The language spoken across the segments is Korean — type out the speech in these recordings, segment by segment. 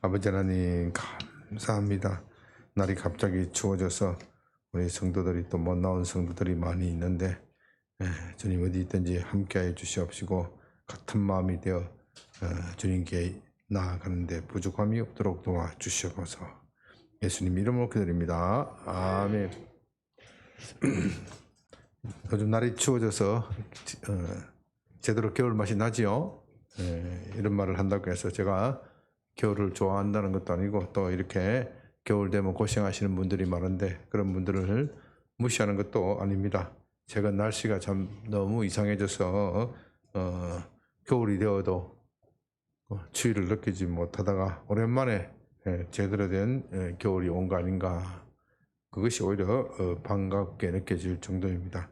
아버지 하나님 감사합니다. 날이 갑자기 추워져서 우리 성도들이 또 못 나온 성도들이 많이 있는데 주님 어디 있든지 함께하여 주시옵시고 같은 마음이 되어 주님께 나아가는데 부족함이 없도록 도와주시옵소서. 예수님 이름으로 기도드립니다. 아멘. 요즘 날이 추워져서 제대로 겨울 맛이 나지요. 이런 말을 한다고 해서 제가 겨울을 좋아한다는 것도 아니고 또 이렇게 겨울 되면 고생하시는 분들이 많은데 그런 분들을 무시하는 것도 아닙니다. 제가 날씨가 참 너무 이상해져서 겨울이 되어도 추위를 느끼지 못하다가 오랜만에 제대로 된 겨울이 온 거 아닌가, 그것이 오히려 반갑게 느껴질 정도입니다.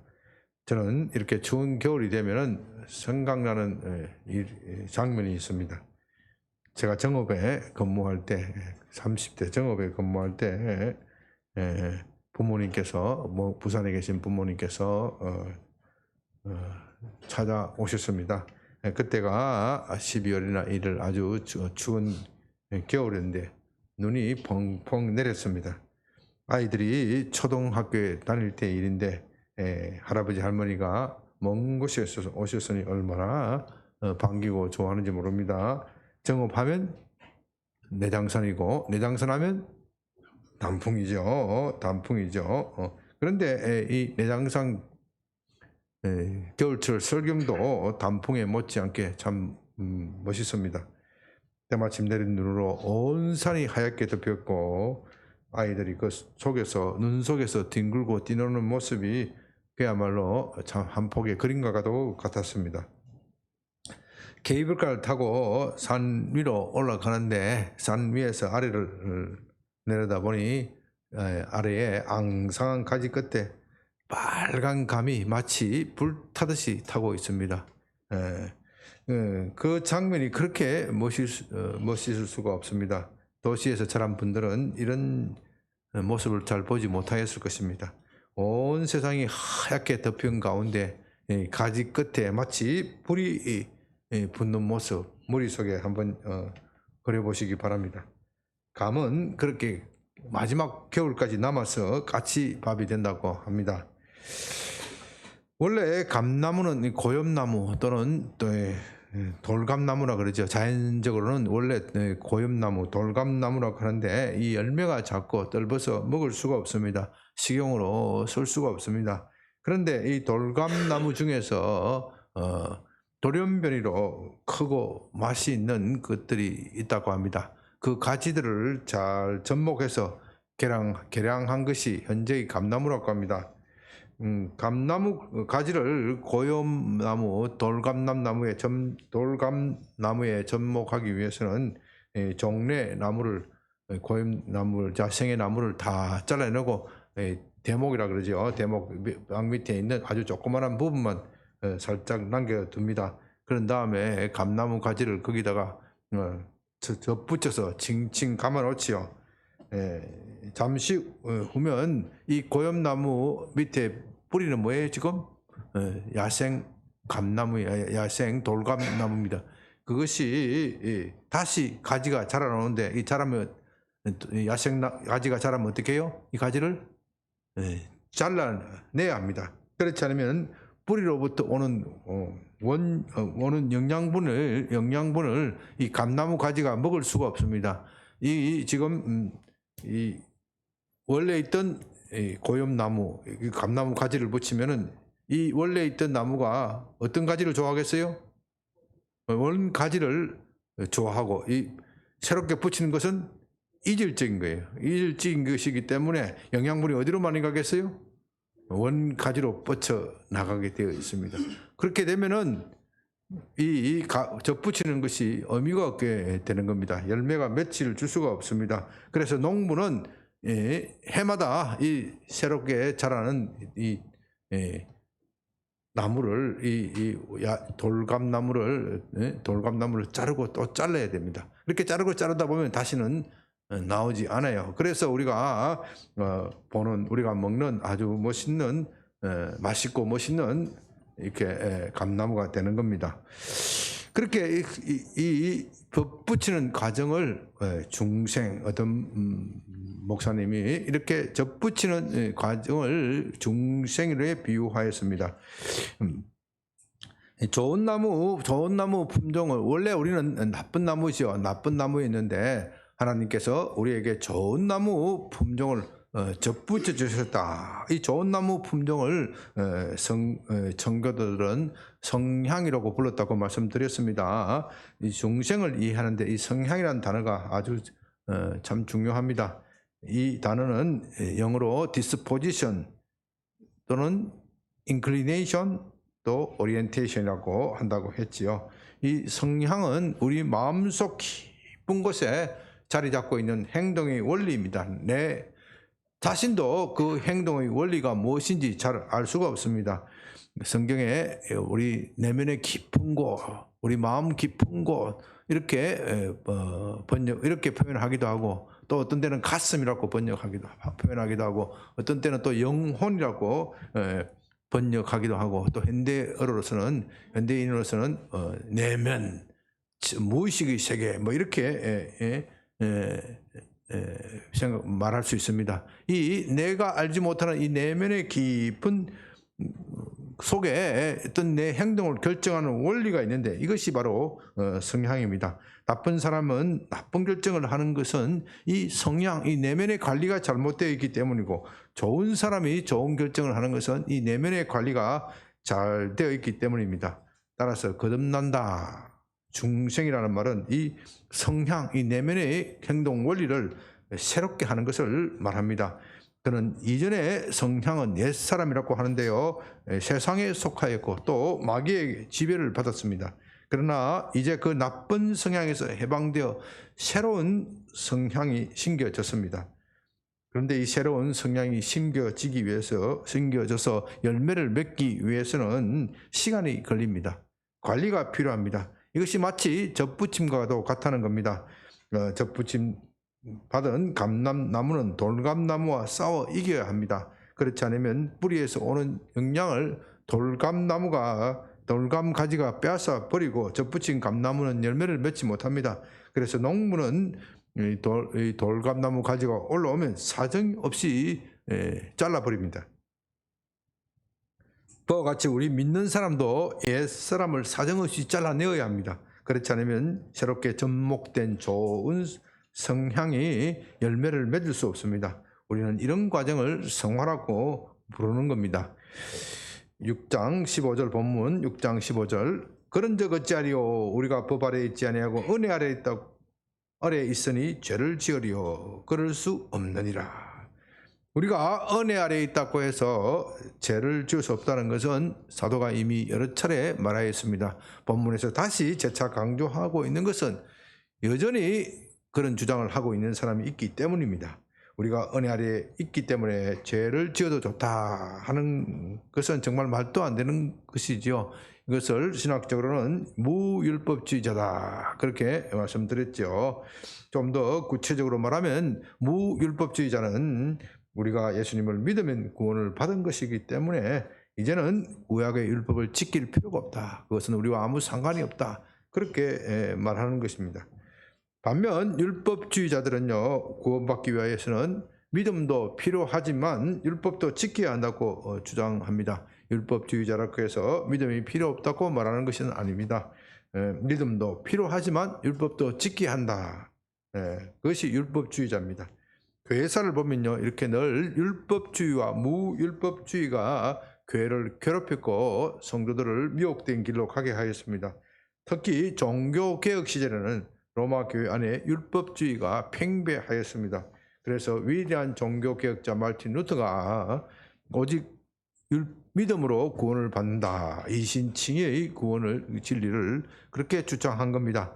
저는 이렇게 추운 겨울이 되면은 생각나는 장면이 있습니다. 제가 정업에 근무할 때, 30대 정업에 근무할 때 부모님께서, 부산에 계신 부모님께서 찾아오셨습니다. 그때가 12월이나 1일 아주 추운 겨울인데 눈이 펑펑 내렸습니다. 아이들이 초등학교에 다닐 때 일인데 할아버지 할머니가 먼 곳에서 오셨으니 얼마나 반기고 좋아하는지 모릅니다. 정업하면 내장산이고 내장산하면 단풍이죠. 단풍이죠. 그런데 이 내장산 겨울철 설경도 단풍에 못지않게 참 멋있습니다. 때마침 내린 눈으로 온 산이 하얗게 덮였고 아이들이 그 속에서, 눈 속에서 뒹굴고 뛰노는 모습이 그야말로 참 한 폭의 그림과도 같았습니다. 케이블카를 타고 산 위로 올라가는데 산 위에서 아래를 내려다보니 아래에 앙상한 가지 끝에 빨간 감이 마치 불타듯이 타고 있습니다. 그 장면이 그렇게 멋있을 수가 없습니다. 도시에서 자란 분들은 이런 모습을 잘 보지 못하였을 것입니다. 온 세상이 하얗게 덮인 가운데 가지 끝에 마치 불이 붙는 모습, 머릿속에 한번 그려보시기 바랍니다. 감은 그렇게 마지막 겨울까지 남아서 까치밥이 된다고 합니다. 원래 감나무는 고엽나무 또는 또 돌감나무라 그러죠. 자연적으로는 원래 고엽나무, 돌감나무라고 하는데 이 열매가 작고 떫어서 먹을 수가 없습니다. 식용으로 쓸 수가 없습니다. 그런데 이 돌감나무 중에서 돌연변이로 크고 맛이 있는 것들이 있다고 합니다. 그 가지들을 잘 접목해서 개량한 것이 현재의 감나무라고 합니다. 감나무 가지를 고엽나무, 돌감나무에 접목하기 위해서는 종래 나무를, 고엽나무를, 자생의 나무를 다 잘라내고 대목이라 그러죠. 대목 땅 밑에 있는 아주 조그마한 부분만 살짝 남겨둡니다. 그런 다음에 감나무 가지를 거기다가 붙여서 칭칭 감아놓지요. 잠시 후면 이 고엽나무 밑에 뿌리는 뭐예요 지금? 야생 감나무예요. 야생 돌감나무입니다. 그것이 다시 가지가 자라나오는데 이 자라면 야생 가지가 자라면 어떻게 해요? 이 가지를 잘라내야 합니다. 그렇지 않으면 뿌리로부터 오는 오는 영양분을 이 감나무 가지가 먹을 수가 없습니다. 이 지금 이 원래 있던 고엽나무, 감나무 가지를 붙이면은 이 원래 있던 나무가 어떤 가지를 좋아하겠어요? 원 가지를 좋아하고 이 새롭게 붙이는 것은 이질적인 거예요. 이질적인 것이기 때문에 영양분이 어디로 많이 가겠어요? 원 가지로 뻗쳐 나가게 되어 있습니다. 그렇게 되면은 접붙이는 것이 의미가 없게 되는 겁니다. 열매가 며칠 줄 수가 없습니다. 그래서 농부는 해마다 이 새롭게 자라는 이 나무를, 돌감나무를 자르고 또 잘라야 됩니다. 이렇게 자르다 보면 다시는 나오지 않아요. 그래서 우리가 우리가 먹는 아주 멋있는, 맛있고 멋있는 이렇게 감나무가 되는 겁니다. 그렇게 이 접붙이는 과정을 중생 어떤 목사님이 이렇게 접붙이는 과정을 중생으로 비유하였습니다. 좋은 나무 품종을 원래 우리는 나쁜 나무죠. 나쁜 나무였는데 하나님께서 우리에게 좋은 나무 품종을 접붙여 주셨다. 이 좋은 나무 품종을 청교도들은 성향이라고 불렀다고 말씀드렸습니다. 이 중생을 이해하는데 이 성향이라는 단어가 아주 참 중요합니다. 이 단어는 영어로 disposition 또는 inclination 또 오리엔테이션이라고 한다고 했지요. 이 성향은 우리 마음속 깊은 곳에 자리 잡고 있는 행동의 원리입니다. 내 자신도 그 행동의 원리가 무엇인지 잘 알 수가 없습니다. 성경에 우리 내면의 깊은 곳, 우리 마음 깊은 곳 이렇게 이렇게 표현하기도 하고 또 어떤 때는 가슴이라고 표현하기도 하고 어떤 때는 또 영혼이라고 번역하기도 하고 또 현대인으로서는 내면 무의식의 세계 뭐 이렇게 말할 수 있습니다. 이 내가 알지 못하는 이 내면의 깊은 속에 어떤 내 행동을 결정하는 원리가 있는데 이것이 바로 성향입니다. 나쁜 사람은 나쁜 결정을 하는 것은 이 성향, 이 내면의 관리가 잘못되어 있기 때문이고 좋은 사람이 좋은 결정을 하는 것은 이 내면의 관리가 잘 되어 있기 때문입니다. 따라서 거듭난다. 중생이라는 말은 이 성향, 이 내면의 행동 원리를 새롭게 하는 것을 말합니다. 그는 이전의 성향은 옛사람이라고 하는데요. 세상에 속하였고 또 마귀의 지배를 받았습니다. 그러나 이제 그 나쁜 성향에서 해방되어 새로운 성향이 심겨졌습니다. 그런데 이 새로운 성향이 심겨져서 열매를 맺기 위해서는 시간이 걸립니다. 관리가 필요합니다. 이것이 마치 접붙임과도 같다는 겁니다. 접붙임 받은 감람나무는 돌감나무와 싸워 이겨야 합니다. 그렇지 않으면 뿌리에서 오는 영양을 돌감 가지가 빼앗아 버리고 접붙인 감나무는 열매를 맺지 못합니다. 그래서 농부는 이 돌감나무 가지가 올라오면 사정없이 잘라버립니다. 그와 같이 우리 믿는 사람도 옛사람을 사정없이 잘라내어야 합니다. 그렇지 않으면 새롭게 접목된 좋은 성향이 열매를 맺을 수 없습니다. 우리는 이런 과정을 성화라고 부르는 겁니다. 6장 15절 본문 6장 15절 그런즉 어찌하리요 우리가 법 아래에 있지 아니하고 은혜 아래에 있으니 죄를 지으리요 그럴 수 없느니라. 우리가 은혜 아래에 있다고 해서 죄를 지을 수 없다는 것은 사도가 이미 여러 차례 말하였습니다. 본문에서 다시 재차 강조하고 있는 것은 여전히 그런 주장을 하고 있는 사람이 있기 때문입니다. 우리가 은혜 아래에 있기 때문에 죄를 지어도 좋다 하는 것은 정말 말도 안 되는 것이지요. 이것을 신학적으로는 무율법주의자다 그렇게 말씀드렸죠. 좀 더 구체적으로 말하면 무율법주의자는 우리가 예수님을 믿으면 구원을 받은 것이기 때문에 이제는 구약의 율법을 지킬 필요가 없다. 그것은 우리와 아무 상관이 없다. 그렇게 말하는 것입니다. 반면 율법주의자들은요, 구원받기 위해서는 믿음도 필요하지만 율법도 지켜야 한다고 주장합니다. 율법주의자라고 해서 믿음이 필요 없다고 말하는 것은 아닙니다. 믿음도 필요하지만 율법도 지켜야 한다. 그것이 율법주의자입니다. 교회사를 보면요, 이렇게 늘 율법주의와 무율법주의가 교회를 괴롭혔고 성도들을 미혹된 길로 가게 하였습니다. 특히 종교개혁 시절에는 로마 교회 안에 율법주의가 팽배하였습니다. 그래서 위대한 종교개혁자 마르틴 루터가 오직 믿음으로 구원을 받는다. 이신칭의 구원을 진리를 그렇게 주장한 겁니다.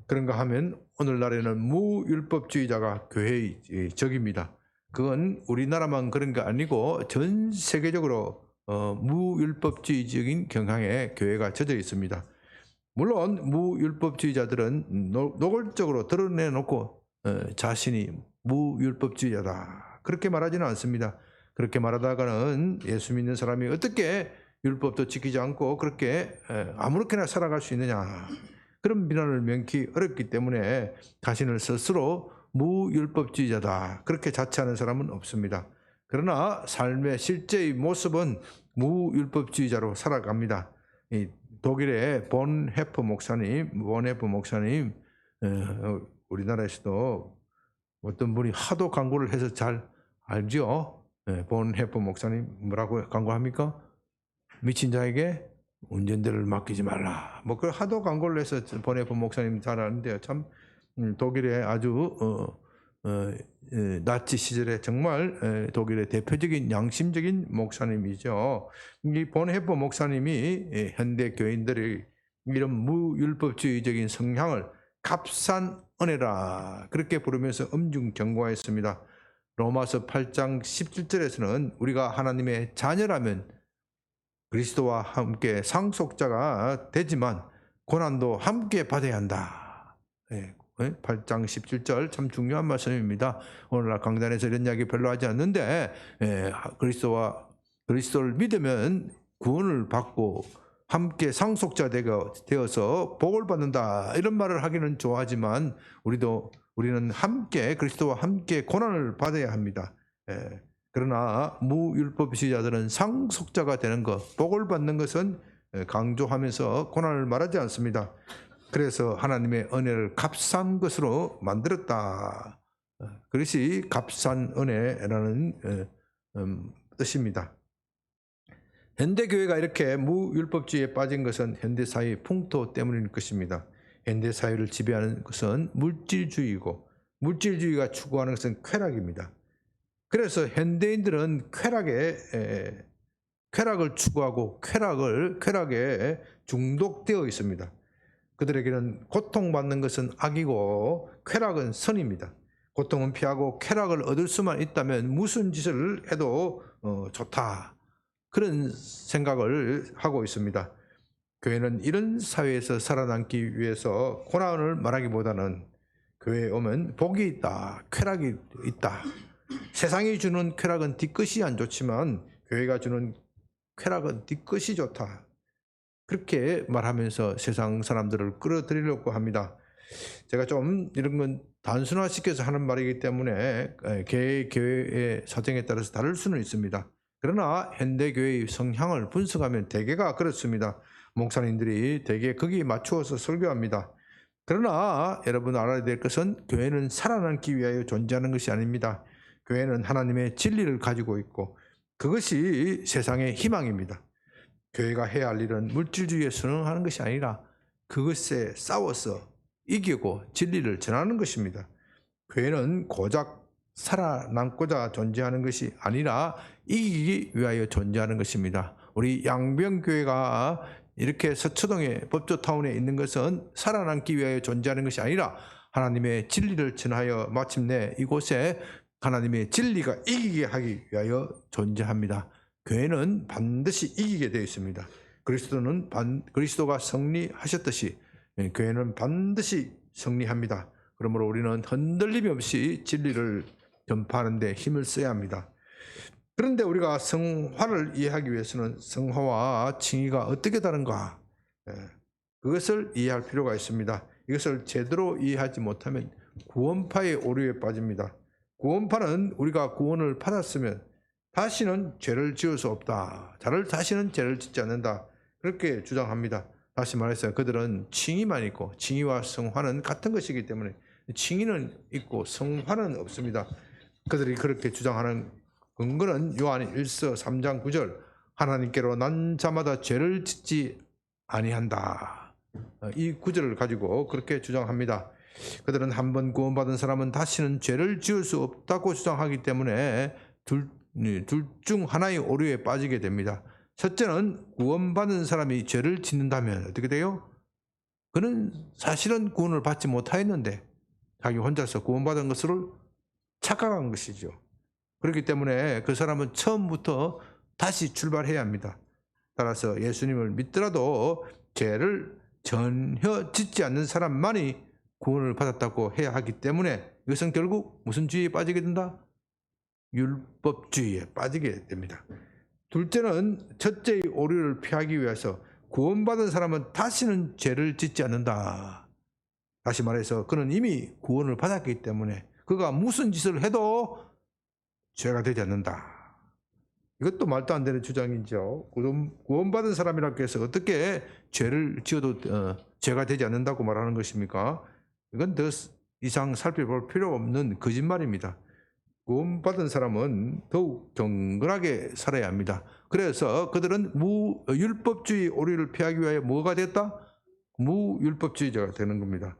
그런가 하면 오늘날에는 무율법주의자가 교회의 적입니다. 그건 우리나라만 그런 게 아니고 전 세계적으로 무율법주의적인 경향에 교회가 젖어 있습니다. 물론 무율법주의자들은 노골적으로 드러내놓고 자신이 무율법주의자다 그렇게 말하지는 않습니다. 그렇게 말하다가는 예수 믿는 사람이 어떻게 율법도 지키지 않고 그렇게 아무렇게나 살아갈 수 있느냐 그런 비난을 면키 어렵기 때문에 자신을 스스로 무율법주의자다 그렇게 자처하는 사람은 없습니다. 그러나 삶의 실제의 모습은 무율법주의자로 살아갑니다. 이 독일의 본헤프 목사님, 우리나라에서도 어떤 분이 하도 광고를 해서 잘 알죠? 본헤프 목사님 뭐라고 광고합니까? 미친 자에게 운전대를 맡기지 말라. 뭐 그 하도 광고를 해서 본헤프 목사님 잘 아는데요. 참 독일의 아주 나치 시절에 정말 독일의 대표적인 양심적인 목사님이죠. 이 본헤프 목사님이 현대 교인들의 이런 무율법주의적인 성향을 값싼 은혜라 그렇게 부르면서 엄중 경고했습니다. 로마서 8장 17절에서는 우리가 하나님의 자녀라면 그리스도와 함께 상속자가 되지만 고난도 함께 받아야 한다. 8장 17절 참 중요한 말씀입니다. 오늘날 강단에서 이런 이야기 별로 하지 않는데 그리스도를 믿으면 구원을 받고 함께 상속자 되어서 복을 받는다 이런 말을 하기는 좋아하지만 우리는 함께 그리스도와 함께 고난을 받아야 합니다. 그러나 무율법주의자들은 상속자가 되는 것, 복을 받는 것은 강조하면서 고난을 말하지 않습니다. 그래서 하나님의 은혜를 값싼 것으로 만들었다. 그것이 값싼 은혜라는 뜻입니다. 현대교회가 이렇게 무율법주의에 빠진 것은 현대사회의 풍토 때문일 것입니다. 현대사회를 지배하는 것은 물질주의이고 물질주의가 추구하는 것은 쾌락입니다. 그래서 현대인들은 쾌락을 추구하고 쾌락에 중독되어 있습니다. 그들에게는 고통받는 것은 악이고 쾌락은 선입니다. 고통은 피하고 쾌락을 얻을 수만 있다면 무슨 짓을 해도 좋다. 그런 생각을 하고 있습니다. 교회는 이런 사회에서 살아남기 위해서 고난을 말하기보다는 교회에 오면 복이 있다, 쾌락이 있다. 세상이 주는 쾌락은 뒤끝이 안 좋지만 교회가 주는 쾌락은 뒤끝이 좋다. 그렇게 말하면서 세상 사람들을 끌어들이려고 합니다. 제가 좀 이런 건 단순화시켜서 하는 말이기 때문에 교회의 사정에 따라서 다를 수는 있습니다. 그러나 현대교회의 성향을 분석하면 대개가 그렇습니다. 목사님들이 대개 거기에 맞추어서 설교합니다. 그러나 여러분 알아야 될 것은 교회는 살아남기 위하여 존재하는 것이 아닙니다. 교회는 하나님의 진리를 가지고 있고 그것이 세상의 희망입니다. 교회가 해야 할 일은 물질주의에 순응하는 것이 아니라 그것에 싸워서 이기고 진리를 전하는 것입니다. 교회는 고작 살아남고자 존재하는 것이 아니라 이기기 위하여 존재하는 것입니다. 우리 양병교회가 이렇게 서초동의 법조타운에 있는 것은 살아남기 위하여 존재하는 것이 아니라 하나님의 진리를 전하여 마침내 이곳에 하나님의 진리가 이기게 하기 위하여 존재합니다. 교회는 반드시 이기게 되어 있습니다. 그리스도가 승리하셨듯이 교회는 반드시 승리합니다. 그러므로 우리는 흔들림 없이 진리를 전파하는 데 힘을 써야 합니다. 그런데 우리가 성화를 이해하기 위해서는 성화와 칭의가 어떻게 다른가? 그것을 이해할 필요가 있습니다. 이것을 제대로 이해하지 못하면 구원파의 오류에 빠집니다. 구원파는 우리가 구원을 받았으면 다시는 죄를 지을 수 없다. 다시는 죄를 짓지 않는다. 그렇게 주장합니다. 다시 말해서 그들은 칭의만 있고 칭의와 성화는 같은 것이기 때문에 칭의는 있고 성화는 없습니다. 그들이 그렇게 주장하는 근거는 요한 1서 3장 9절 하나님께로 난 자마다 죄를 짓지 아니한다. 이 구절을 가지고 그렇게 주장합니다. 그들은 한번 구원받은 사람은 다시는 죄를 지을 수 없다고 주장하기 때문에 둘 중 하나의 오류에 빠지게 됩니다. 첫째는 구원받은 사람이 죄를 짓는다면 어떻게 돼요? 그는 사실은 구원을 받지 못하였는데 자기 혼자서 구원받은 것을 착각한 것이죠. 그렇기 때문에 그 사람은 처음부터 다시 출발해야 합니다. 따라서 예수님을 믿더라도 죄를 전혀 짓지 않는 사람만이 구원을 받았다고 해야 하기 때문에 이것은 결국 무슨 주의에 빠지게 된다? 율법주의에 빠지게 됩니다. 둘째는 첫째의 오류를 피하기 위해서 구원받은 사람은 다시는 죄를 짓지 않는다. 다시 말해서 그는 이미 구원을 받았기 때문에 그가 무슨 짓을 해도 죄가 되지 않는다. 이것도 말도 안 되는 주장이죠. 구원받은 사람이라고 해서 어떻게 죄를 지어도 죄가 되지 않는다고 말하는 것입니까? 이건 더 이상 살펴볼 필요 없는 거짓말입니다. 구원받은 사람은 더욱 경건하게 살아야 합니다. 그래서 그들은 무율법주의 오류를 피하기 위하여 뭐가 됐다? 무율법주의자가 되는 겁니다.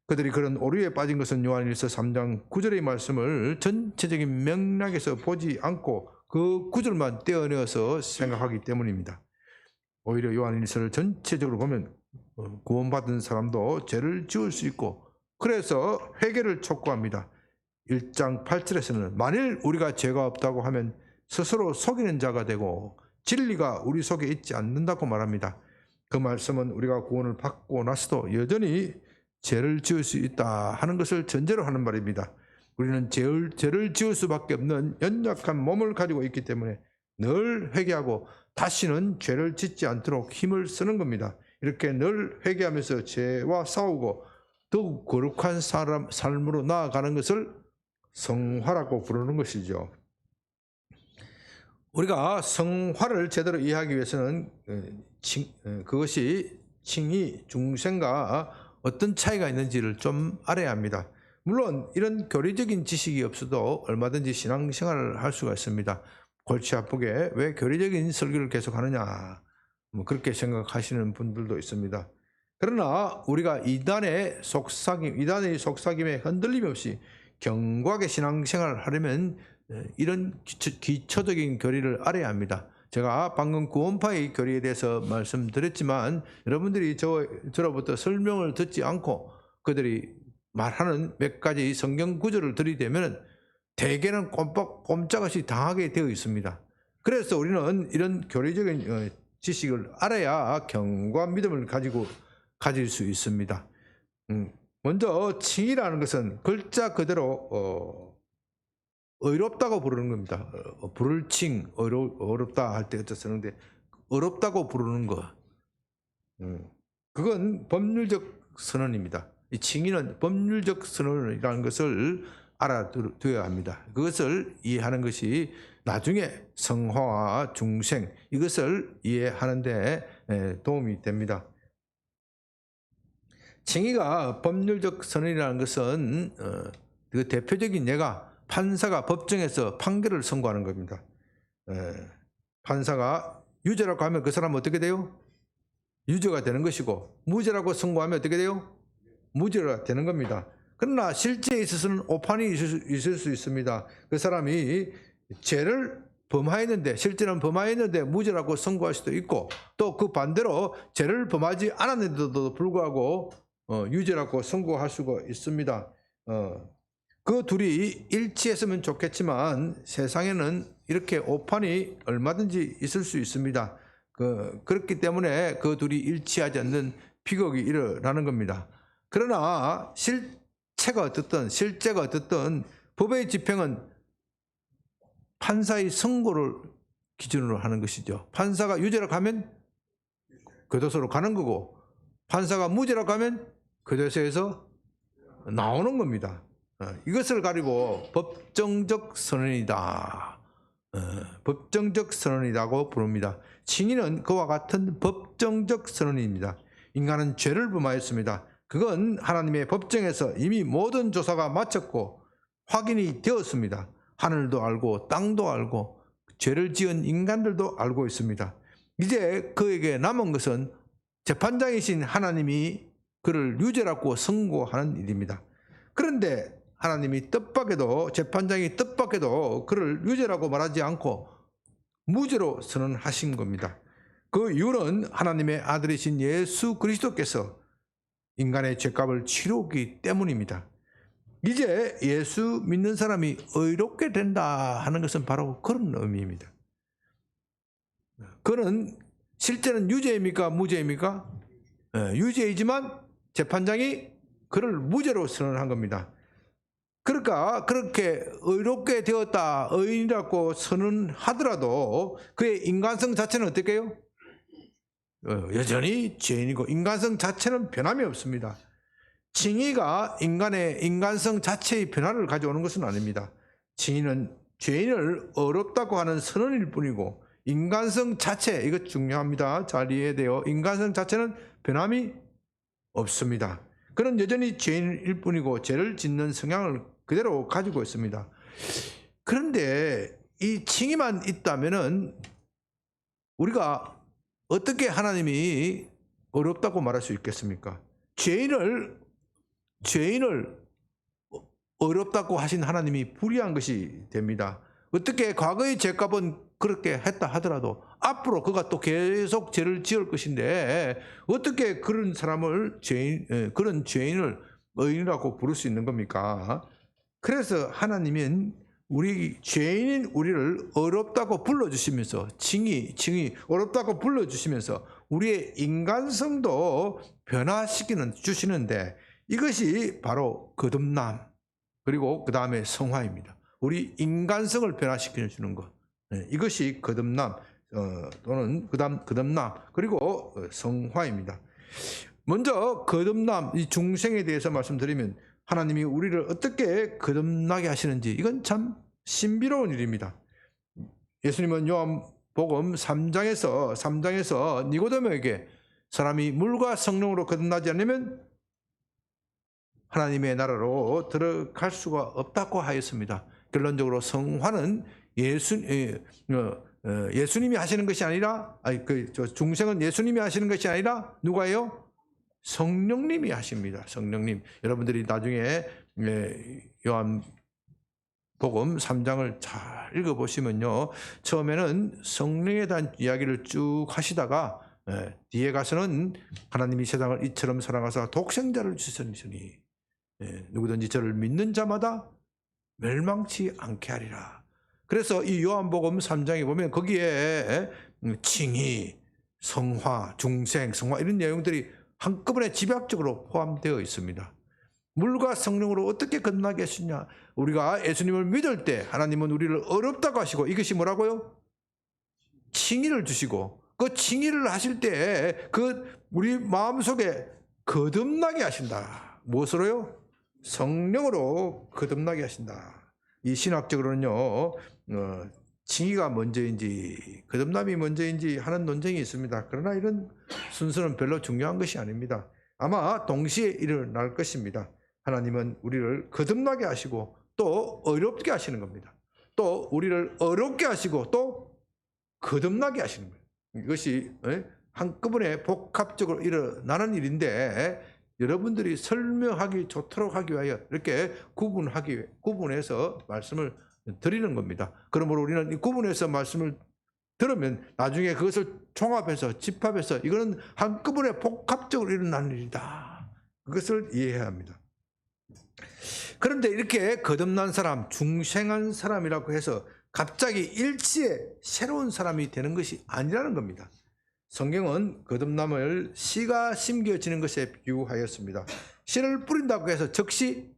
그들이 그런 오류에 빠진 것은 요한일서 3장 9절의 말씀을 전체적인 맥락에서 보지 않고 그 구절만 떼어내어서 생각하기 때문입니다. 오히려 요한일서를 전체적으로 보면 구원받은 사람도 죄를 지을 수 있고 그래서 회개를 촉구합니다. 1장 8절에서는 만일 우리가 죄가 없다고 하면 스스로 속이는 자가 되고 진리가 우리 속에 있지 않는다고 말합니다. 그 말씀은 우리가 구원을 받고 나서도 여전히 죄를 지을 수 있다 하는 것을 전제로 하는 말입니다. 우리는 죄를 지을 수밖에 없는 연약한 몸을 가지고 있기 때문에 늘 회개하고 다시는 죄를 짓지 않도록 힘을 쓰는 겁니다. 이렇게 늘 회개하면서 죄와 싸우고 더욱 거룩한 삶으로 나아가는 것을 성화라고 부르는 것이죠. 우리가 성화를 제대로 이해하기 위해서는 그것이 칭의, 중생과 어떤 차이가 있는지를 좀 알아야 합니다. 물론 이런 교리적인 지식이 없어도 얼마든지 신앙생활을 할 수가 있습니다. 골치 아프게 왜 교리적인 설교를 계속하느냐 그렇게 생각하시는 분들도 있습니다. 그러나 우리가 이단의 속삭임에 흔들림 없이 견고하게 신앙생활을 하려면 이런 기초적인 교리를 알아야 합니다. 제가 방금 구원파의 교리에 대해서 말씀드렸지만 여러분들이 저로부터 설명을 듣지 않고 그들이 말하는 몇 가지 성경 구절을 들이대면 대개는 꼼짝없이 당하게 되어 있습니다. 그래서 우리는 이런 교리적인 지식을 알아야 견고한 믿음을 가질 수 있습니다. 먼저 칭의라는 것은 글자 그대로 의롭다고 부르는 겁니다. 불칭, 어렵다 할 때 어쩌 쓰는데 어렵다고 부르는 거. 그건 법률적 선언입니다. 이 칭의는 법률적 선언이라는 것을 알아두어야 합니다. 그것을 이해하는 것이 나중에 성화와 중생 이것을 이해하는 데 도움이 됩니다. 칭의가 법률적 선언이라는 것은 그 대표적인 예가 판사가 법정에서 판결을 선고하는 겁니다. 판사가 유죄라고 하면 그 사람은 어떻게 돼요? 유죄가 되는 것이고 무죄라고 선고하면 어떻게 돼요? 무죄가 되는 겁니다. 그러나 실제에 있어서는 오판이 있을 수 있습니다. 그 사람이 죄를 범하였는데 실제는 범하였는데 무죄라고 선고할 수도 있고 또 그 반대로 죄를 범하지 않았는데도 불구하고 유죄라고 선고할 수가 있습니다. 그 둘이 일치했으면 좋겠지만 세상에는 이렇게 오판이 얼마든지 있을 수 있습니다. 그렇기 때문에 그 둘이 일치하지 않는 비극이 일어나는 겁니다. 그러나 실체가 어떻든 법의 집행은 판사의 선고를 기준으로 하는 것이죠. 판사가 유죄라고 하면 교도소로 가는 거고 판사가 무죄라고 하면 교도소에서 나오는 겁니다. 이것을 가지고 법정적 선언이다. 법정적 선언이라고 부릅니다. 칭의는 그와 같은 법정적 선언입니다. 인간은 죄를 범하였습니다. 그건 하나님의 법정에서 이미 모든 조사가 마쳤고 확인이 되었습니다. 하늘도 알고 땅도 알고 죄를 지은 인간들도 알고 있습니다. 이제 그에게 남은 것은 재판장이신 하나님이 그를 유죄라고 선고하는 일입니다. 그런데 하나님이 뜻밖에도 재판장이 뜻밖에도 그를 유죄라고 말하지 않고 무죄로 선언하신 겁니다. 그 이유는 하나님의 아들이신 예수 그리스도께서 인간의 죄값을 치르기 때문입니다. 이제 예수 믿는 사람이 의롭게 된다 하는 것은 바로 그런 의미입니다. 그는 실제는 유죄입니까? 무죄입니까? 유죄이지만 재판장이 그를 무죄로 선언한 겁니다. 그러니까 그렇게 의롭게 되었다, 의인이라고 선언하더라도 그의 인간성 자체는 어떻게 해요? 여전히 죄인이고 인간성 자체는 변함이 없습니다. 칭의가 인간의 인간성 자체의 변화를 가져오는 것은 아닙니다. 칭의는 죄인을 어렵다고 하는 선언일 뿐이고 인간성 자체, 이거 중요합니다. 잘 이해돼요. 인간성 자체는 변함이 없습니다. 그는 여전히 죄인일 뿐이고 죄를 짓는 성향을 그대로 가지고 있습니다. 그런데 이 칭의만 있다면은 우리가 어떻게 하나님이 어렵다고 말할 수 있겠습니까? 죄인을 어렵다고 하신 하나님이 불의한 것이 됩니다. 어떻게 과거의 죄값은 그렇게 했다 하더라도 앞으로 그가 또 계속 죄를 지을 것인데 어떻게 그런 사람을 그런 죄인을 의인이라고 부를 수 있는 겁니까? 그래서 하나님은 우리 죄인인 우리를 어렵다고 불러주시면서 칭의 어렵다고 불러주시면서 우리의 인간성도 변화시키는 주시는데 이것이 바로 거듭남 그리고 그 다음에 성화입니다. 우리 인간성을 변화시켜 주는 것, 이것이 거듭남 또는 거듭남 그리고 성화입니다. 먼저 거듭남, 이 중생에 대해서 말씀드리면 하나님이 우리를 어떻게 거듭나게 하시는지 이건 참 신비로운 일입니다. 예수님은 요한복음 3장에서 니고데모에게 사람이 물과 성령으로 거듭나지 않으면 하나님의 나라로 들어갈 수가 없다고 하였습니다. 결론적으로 성화는 예수님이 하시는 것이 아니라 중생은 예수님이 하시는 것이 아니라 누가요? 성령님이 하십니다. 성령님. 여러분들이 나중에 요한복음 3장을 잘 읽어보시면요, 처음에는 성령에 대한 이야기를 쭉 하시다가 뒤에 가서는 하나님이 세상을 이처럼 사랑하사 독생자를 주셨으니 누구든지 저를 믿는 자마다 멸망치 않게 하리라. 그래서 이 요한복음 3장에 보면 거기에 칭의, 성화, 중생, 성화 이런 내용들이 한꺼번에 집약적으로 포함되어 있습니다. 물과 성령으로 어떻게 거듭나게 하시냐? 우리가 예수님을 믿을 때 하나님은 우리를 어렵다고 하시고 이것이 뭐라고요? 칭의를 주시고 그 칭의를 하실 때 그 우리 마음속에 거듭나게 하신다. 무엇으로요? 성령으로 거듭나게 하신다. 이 신학적으로는요, 칭의가 먼저인지 거듭남이 먼저인지 하는 논쟁이 있습니다. 그러나 이런 순서는 별로 중요한 것이 아닙니다. 아마 동시에 일어날 것입니다. 하나님은 우리를 거듭나게 하시고 또 어렵게 하시는 겁니다. 또 우리를 어렵게 하시고 또 거듭나게 하시는 거예요. 이것이 한꺼번에 복합적으로 일어나는 일인데 여러분들이 설명하기 좋도록 하기 위하여 이렇게 구분해서 말씀을 드리는 겁니다. 그러므로 우리는 이 구분해서 말씀을 들으면 나중에 그것을 총합해서 집합해서 이거는 한꺼번에 복합적으로 일어나는 일이다. 그것을 이해해야 합니다. 그런데 이렇게 거듭난 사람, 중생한 사람이라고 해서 갑자기 일시에 새로운 사람이 되는 것이 아니라는 겁니다. 성경은 거듭남을 씨가 심겨지는 것에 비유하였습니다. 씨를 뿌린다고 해서 즉시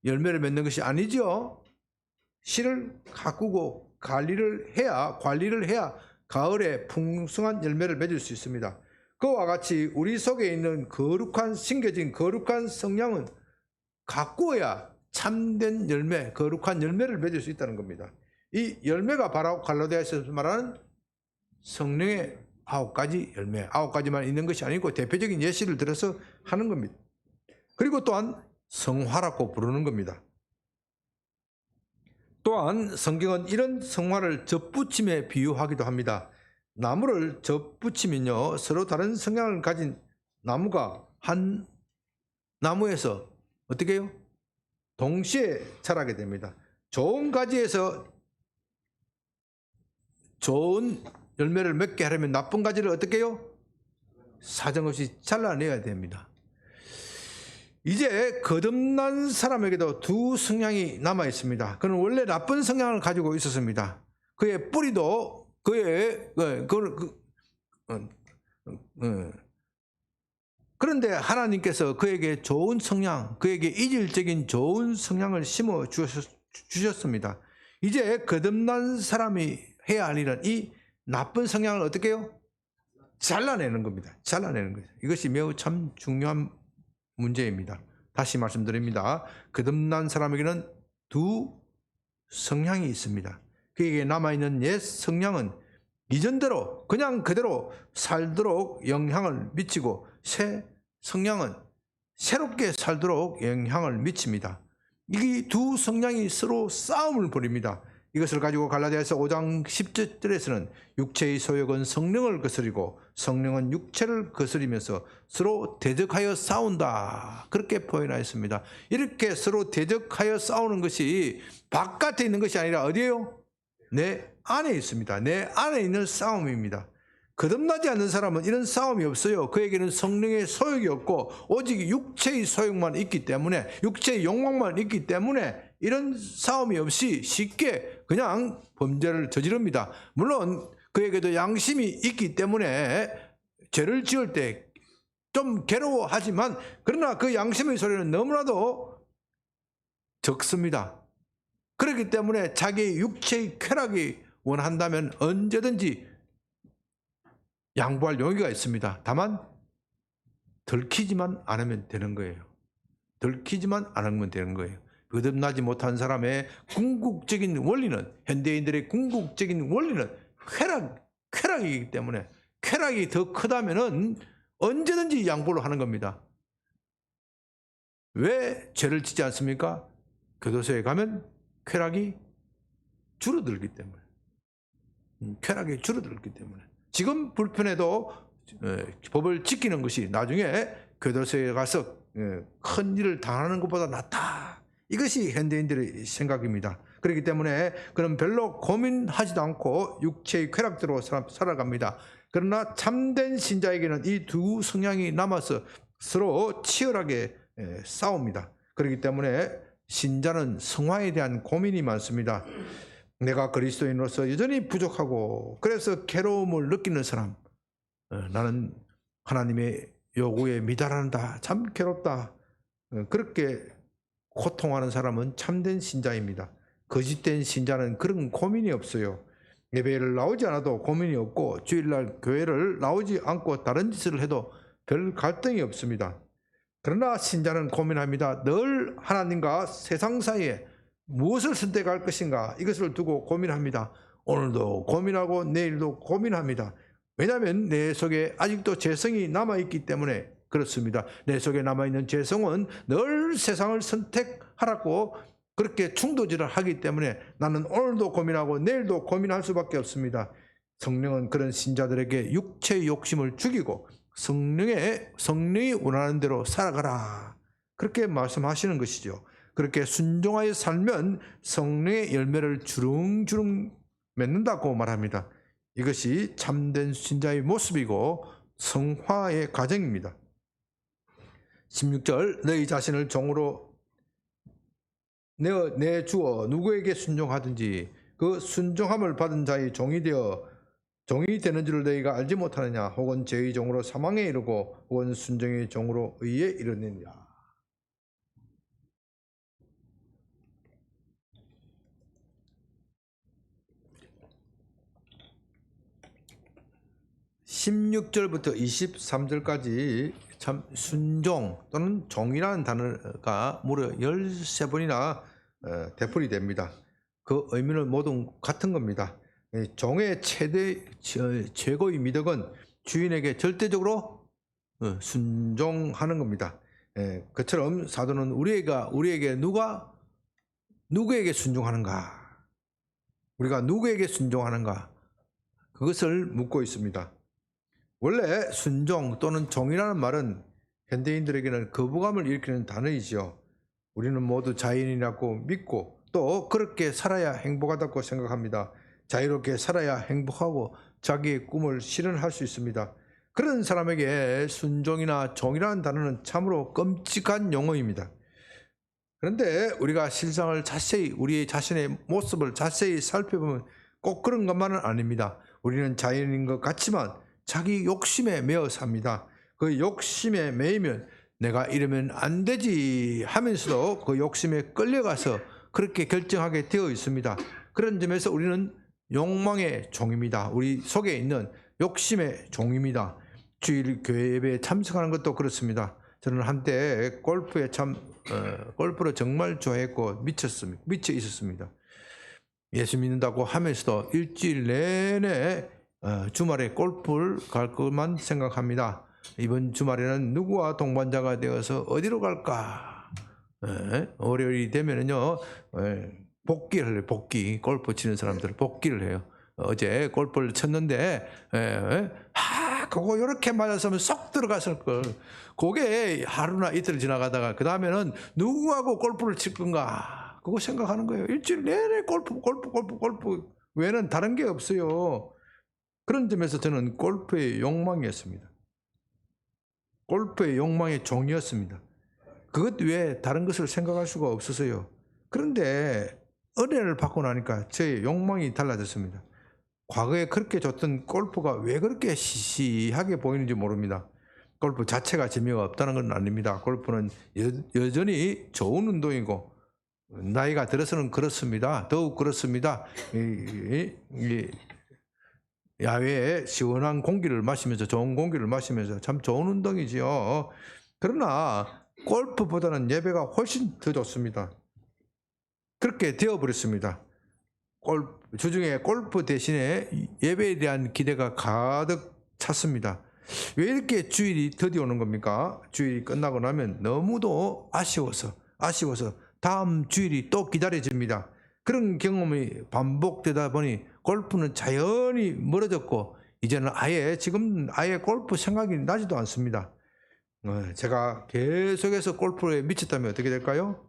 열매를 맺는 것이 아니죠. 씨를 가꾸고 관리를 해야 가을에 풍성한 열매를 맺을 수 있습니다. 그와 같이 우리 속에 있는 심겨진 거룩한 성향은 가꾸어야 참된 열매, 거룩한 열매를 맺을 수 있다는 겁니다. 이 열매가 바로 갈라디아서에서 말하는 성령의 9가지 열매, 9가지만 있는 것이 아니고 대표적인 예시를 들어서 하는 겁니다. 그리고 또한 성화라고 부르는 겁니다. 또한 성경은 이런 성화를 접붙임에 비유하기도 합니다. 나무를 접붙이면요, 서로 다른 성향을 가진 나무가 한 나무에서 어떻게 해요? 동시에 자라게 됩니다. 좋은 가지에서 좋은 열매를 맺게 하려면 나쁜 가지를 어떻게 해요? 사정없이 잘라내야 됩니다. 이제 거듭난 사람에게도 두 성향이 남아 있습니다. 그는 원래 나쁜 성향을 가지고 있었습니다. 그의 뿌리도 그런데 하나님께서 그에게 좋은 성향, 그에게 이질적인 좋은 성향을 심어 주셨습니다. 이제 거듭난 사람이 해야 할 일은 이 나쁜 성향을 어떻게 해요? 잘라내는 겁니다. 잘라내는 거죠. 이것이 매우 참 중요한 문제입니다. 다시 말씀드립니다. 거듭난 사람에게는 두 성향이 있습니다. 그에게 남아있는 옛 성향은 이전대로 그냥 그대로 살도록 영향을 미치고 새 성향은 새롭게 살도록 영향을 미칩니다. 이 두 성향이 서로 싸움을 벌입니다. 이것을 가지고 갈라디아서 5장 10절에서는 육체의 소욕은 성령을 거스리고 성령은 육체를 거스리면서 서로 대적하여 싸운다. 그렇게 표현하였습니다. 이렇게 서로 대적하여 싸우는 것이 바깥에 있는 것이 아니라 어디에요? 내 안에 있습니다. 내 안에 있는 싸움입니다. 거듭나지 않는 사람은 이런 싸움이 없어요. 그에게는 성령의 소욕이 없고 오직 육체의 소욕만 있기 때문에, 육체의 욕망만 있기 때문에 이런 싸움이 없이 쉽게 그냥 범죄를 저지릅니다. 물론 그에게도 양심이 있기 때문에 죄를 지을 때 좀 괴로워하지만, 그러나 그 양심의 소리는 너무나도 적습니다. 그렇기 때문에 자기의 육체의 쾌락이 원한다면 언제든지 양보할 용의가 있습니다. 다만 들키지만 않으면 되는 거예요. 들키지만 않으면 되는 거예요. 거듭나지 못한 사람의 궁극적인 원리는, 현대인들의 궁극적인 원리는 쾌락이기 때문에, 쾌락이 더 크다면은 언제든지 양보를 하는 겁니다. 왜 죄를 짓지 않습니까? 교도소에 가면 쾌락이 줄어들기 때문에. 쾌락이 줄어들기 때문에. 지금 불편해도 법을 지키는 것이 나중에 교도소에 가서 큰 일을 당하는 것보다 낫다. 이것이 현대인들의 생각입니다. 그렇기 때문에 그는 별로 고민하지도 않고 육체의 쾌락대로 살아갑니다. 그러나 참된 신자에게는 이 두 성향이 남아서 서로 치열하게 싸웁니다. 그렇기 때문에 신자는 성화에 대한 고민이 많습니다. 내가 그리스도인으로서 여전히 부족하고 그래서 괴로움을 느끼는 사람, 나는 하나님의 요구에 미달한다, 참 괴롭다, 그렇게 고통하는 사람은 참된 신자입니다. 거짓된 신자는 그런 고민이 없어요. 예배를 나오지 않아도 고민이 없고 주일날 교회를 나오지 않고 다른 짓을 해도 별 갈등이 없습니다. 그러나 신자는 고민합니다. 늘 하나님과 세상 사이에 무엇을 선택할 것인가, 이것을 두고 고민합니다. 오늘도 고민하고 내일도 고민합니다. 왜냐하면 내 속에 아직도 죄성이 남아있기 때문에 그렇습니다. 내 속에 남아있는 죄성은 늘 세상을 선택하라고 그렇게 충동질을 하기 때문에 나는 오늘도 고민하고 내일도 고민할 수밖에 없습니다. 성령은 그런 신자들에게 육체의 욕심을 죽이고 성령이 원하는 대로 살아가라, 그렇게 말씀하시는 것이죠. 그렇게 순종하여 살면 성령의 열매를 주릉주릉 맺는다고 말합니다. 이것이 참된 신자의 모습이고 성화의 과정입니다. 16절, 너희 자신을 종으로 내주어 누구에게 순종하든지 그 순종함을 받은 자의 종이 되는 줄을 너희가 알지 못하느냐. 혹은 죄의 종으로 사망에 이르고 혹은 순종의 종으로 의에 이르느냐. 16절부터 23절까지 참 순종 또는 종이라는 단어가 무려 13번이나 되풀이 됩니다. 그 의미는 모두 같은 겁니다. 종의 최고의 미덕은 주인에게 절대적으로 순종하는 겁니다. 그처럼 사도는 우리에게 누구에게 순종하는가, 우리가 누구에게 순종하는가, 그것을 묻고 있습니다. 원래 순종 또는 종이라는 말은 현대인들에게는 거부감을 일으키는 단어이지요. 우리는 모두 자연이라고 믿고 또 그렇게 살아야 행복하다고 생각합니다. 자유롭게 살아야 행복하고 자기의 꿈을 실현할 수 있습니다. 그런 사람에게 순종이나 종이라는 단어는 참으로 끔찍한 용어입니다. 그런데 우리가 실상을 자세히, 우리 자신의 모습을 자세히 살펴보면 꼭 그런 것만은 아닙니다. 우리는 자연인 것 같지만 자기 욕심에 매어 삽니다. 그 욕심에 매이면 내가 이러면 안 되지 하면서도 그 욕심에 끌려가서 그렇게 결정하게 되어 있습니다. 그런 점에서 우리는 욕망의 종입니다. 우리 속에 있는 욕심의 종입니다. 주일 교회 예배에 참석하는 것도 그렇습니다. 저는 한때 골프를 정말 좋아했고 미쳐 있었습니다. 예수 믿는다고 하면서도 일주일 내내 주말에 골프를 갈 것만 생각합니다. 이번 주말에는 누구와 동반자가 되어서 어디로 갈까? 월요일이 되면은요, 복귀를 해요. 골프 치는 사람들은 복귀를 해요. 어제 골프를 쳤는데, 그거 이렇게 맞았으면 쏙 들어갔을 걸. 그게 하루나 이틀 지나가다가, 그 다음에는 누구하고 골프를 칠 건가? 그거 생각하는 거예요. 일주일 내내 골프. 외에는 다른 게 없어요. 그런 점에서 저는 골프의 욕망이었습니다. 골프의 욕망의 종이었습니다. 그것 외에 다른 것을 생각할 수가 없어서요. 그런데 은혜를 받고 나니까 저의 욕망이 달라졌습니다. 과거에 그렇게 좋던 골프가 왜 그렇게 시시하게 보이는지 모릅니다. 골프 자체가 재미가 없다는 건 아닙니다. 골프는 여전히 좋은 운동이고 나이가 들어서는 그렇습니다. 더욱 그렇습니다. 야외에 시원한 공기를 마시면서 좋은 공기를 마시면서 참 좋은 운동이지요. 그러나 골프보다는 예배가 훨씬 더 좋습니다. 그렇게 되어버렸습니다. 주중에 골프 대신에 예배에 대한 기대가 가득 찼습니다. 왜 이렇게 주일이 더디 오는 겁니까? 주일이 끝나고 나면 너무도 아쉬워서 다음 주일이 또 기다려집니다. 그런 경험이 반복되다 보니 골프는 자연히 멀어졌고 이제는 지금 아예 골프 생각이 나지도 않습니다. 제가 계속해서 골프에 미쳤다면 어떻게 될까요?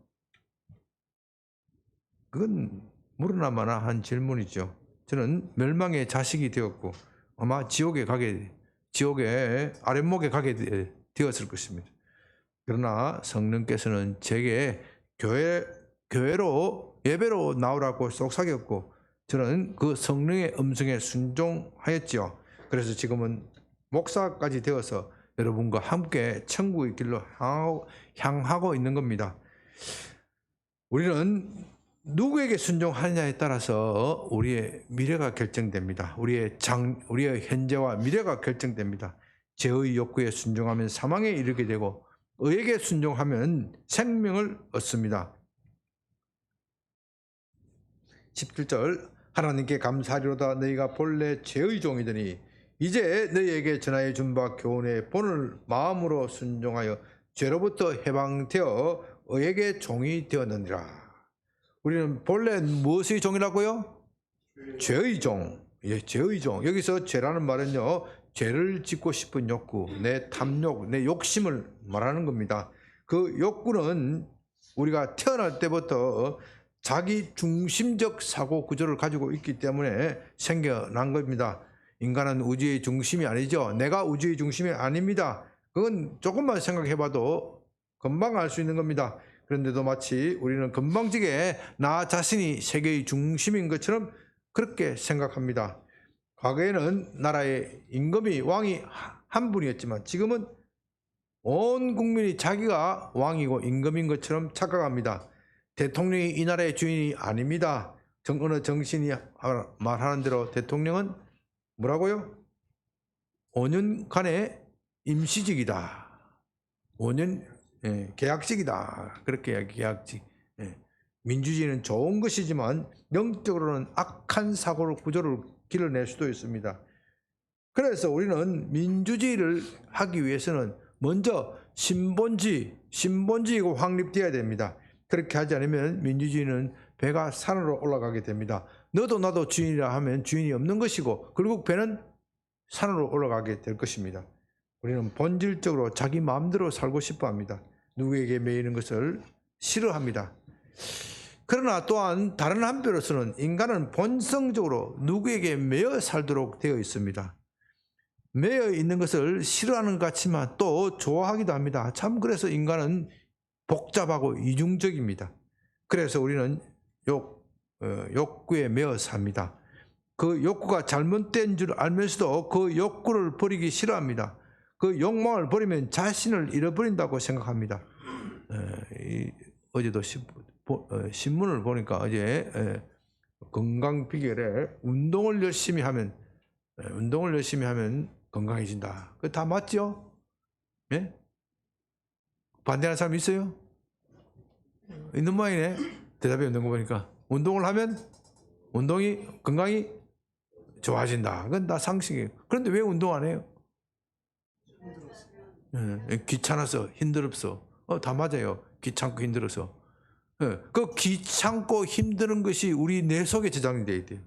그건 물어나마나 한 질문이죠. 저는 멸망의 자식이 되었고 아마 지옥의 아랫목에 가게 되었을 것입니다. 그러나 성령께서는 제게 교회로 예배로 나오라고 속삭였고 저는 그 성령의 음성에 순종하였지요. 그래서 지금은 목사까지 되어서 여러분과 함께 천국의 길로 향하고 있는 겁니다. 우리는 누구에게 순종하느냐에 따라서 우리의 미래가 결정됩니다. 우리의 현재와 미래가 결정됩니다. 죄의 욕구에 순종하면 사망에 이르게 되고 의에게 순종하면 생명을 얻습니다. 17절 하나님께 감사하리로다. 너희가 본래 죄의 종이더니 이제 너희에게 전하여 준 바 교훈의 본을 마음으로 순종하여 죄로부터 해방되어 의에게 종이 되었느니라. 우리는 본래 무엇의 종이라고요? 죄의 종. 죄의 종. 여기서 죄라는 말은요, 죄를 짓고 싶은 욕구, 내 탐욕, 내 욕심을 말하는 겁니다. 그 욕구는 우리가 태어날 때부터 자기 중심적 사고 구조를 가지고 있기 때문에 생겨난 겁니다. 인간은 우주의 중심이 아니죠. 내가 우주의 중심이 아닙니다. 그건 조금만 생각해봐도 금방 알 수 있는 겁니다. 그런데도 마치 우리는 건방지게 나 자신이 세계의 중심인 것처럼 그렇게 생각합니다. 과거에는 나라의 임금이 왕이 한 분이었지만 지금은 온 국민이 자기가 왕이고 임금인 것처럼 착각합니다. 대통령이 이 나라의 주인이 아닙니다. 어느 정신이 말하는 대로 대통령은 뭐라고요? 5년간의 임시직이다. 5년 계약직이다. 그렇게 계약직. 민주주의는 좋은 것이지만 영적으로는 악한 사고를 구조를 길러낼 수도 있습니다. 그래서 우리는 민주주의를 하기 위해서는 먼저 신본주의가 확립되어야 됩니다. 그렇게 하지 않으면 민주주의는 배가 산으로 올라가게 됩니다. 너도 나도 주인이라 하면 주인이 없는 것이고 결국 배는 산으로 올라가게 될 것입니다. 우리는 본질적으로 자기 마음대로 살고 싶어 합니다. 누구에게 매이는 것을 싫어합니다. 그러나 또한 다른 한편으로서는 인간은 본성적으로 누구에게 매여 살도록 되어 있습니다. 매여 있는 것을 싫어하는 것 같지만 또 좋아하기도 합니다. 참 그래서 인간은 복잡하고 이중적입니다. 그래서 우리는 욕구에 매여 삽니다. 그 욕구가 잘못된 줄 알면서도 그 욕구를 버리기 싫어합니다. 그 욕망을 버리면 자신을 잃어버린다고 생각합니다. 어제도 신문을 보니까 어제 건강 비결에 운동을 열심히 하면 운동을 열심히 하면 건강해진다. 그거 다 맞죠? 예? 반대하는 사람 있어요? 있는 모양이네. 대답이 없는 거 보니까. 운동을 하면 건강이 좋아진다. 그건 다 상식이에요. 그런데 왜 운동 안 해요? 귀찮아서, 힘들어서. 다 맞아요. 귀찮고 힘들어서. 그 귀찮고 힘든 것이 우리 뇌 속에 저장이 되어 있대요.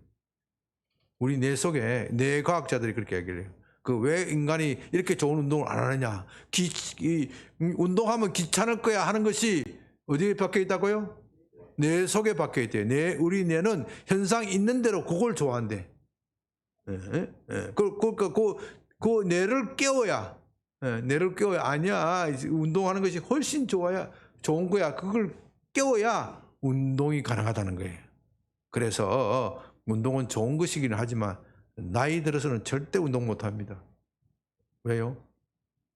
우리 뇌 속에 뇌과학자들이 그렇게 얘기를 해요. 그 왜 인간이 이렇게 좋은 운동을 안 하느냐. 운동하면 귀찮을 거야 하는 것이 어디에 박혀 있다고요? 뇌 속에 박혀 있대요. 우리 뇌는 현상 있는 대로 그걸 좋아한대. 그 뇌를 깨워야, 아니야. 운동하는 것이 훨씬 좋은 거야. 그걸 깨워야 운동이 가능하다는 거예요. 그래서 운동은 좋은 것이기는 하지만 나이 들어서는 절대 운동 못 합니다. 왜요?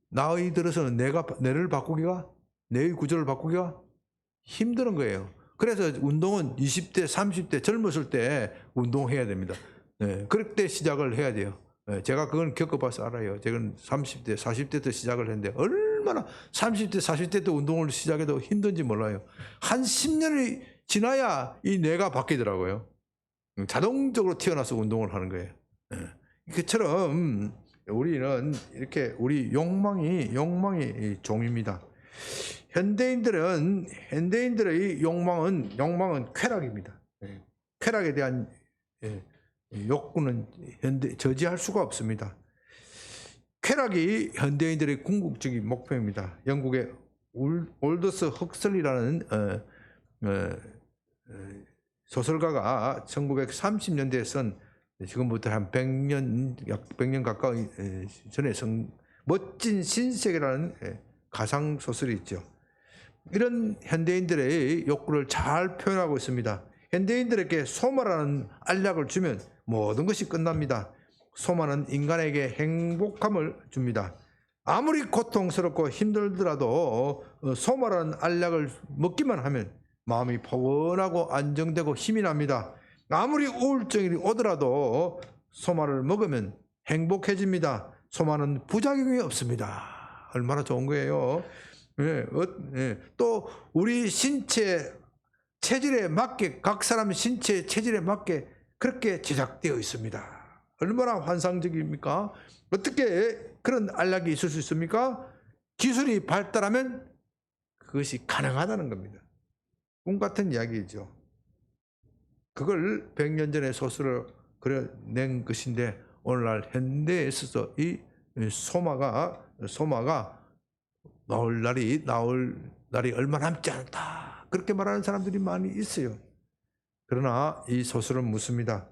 나이 들어서는 뇌를 바꾸기가, 뇌의 구조를 바꾸기가 힘든 거예요. 그래서 운동은 20대, 30대 젊었을 때 운동해야 됩니다. 그럴 때 시작을 해야 돼요. 제가 그건 겪어봐서 알아요. 제가 30대, 40대 때 시작을 했는데 얼마나 30대, 40대 때 운동을 시작해도 힘든지 몰라요. 한 10년이 지나야 이 뇌가 바뀌더라고요. 자동적으로 태어나서 운동을 하는 거예요. 그처럼 우리는 이렇게 우리 욕망이 종입니다. 현대인들의 욕망은 쾌락입니다. 쾌락에 대한 욕구는 저지할 수가 없습니다. 쾌락이 현대인들의 궁극적인 목표입니다. 영국의 올더스 헉슬리라는 소설가가 1930년대에 쓴 지금부터 한 100년 가까이 전에 쓴 멋진 신세계라는 가상 소설이 있죠. 이런 현대인들의 욕구를 잘 표현하고 있습니다. 현대인들에게 소마라는 알약을 주면 모든 것이 끝납니다. 소마는 인간에게 행복감을 줍니다. 아무리 고통스럽고 힘들더라도 소마라는 알약을 먹기만 하면 마음이 포근하고 안정되고 힘이 납니다. 아무리 우울증이 오더라도 소마를 먹으면 행복해집니다. 소마는 부작용이 없습니다. 얼마나 좋은 거예요. 또 우리 신체 체질에 맞게, 각 사람 신체 체질에 맞게 그렇게 제작되어 있습니다. 얼마나 환상적입니까? 어떻게 그런 알약이 있을 수 있습니까? 기술이 발달하면 그것이 가능하다는 겁니다. 꿈 같은 이야기죠. 그걸 100년 전에 소설을 그려낸 것인데 오늘날 현대에 있어서 이 소마가 나올 날이 얼마 남지 않다. 그렇게 말하는 사람들이 많이 있어요. 그러나 이 소설은 묻습니다.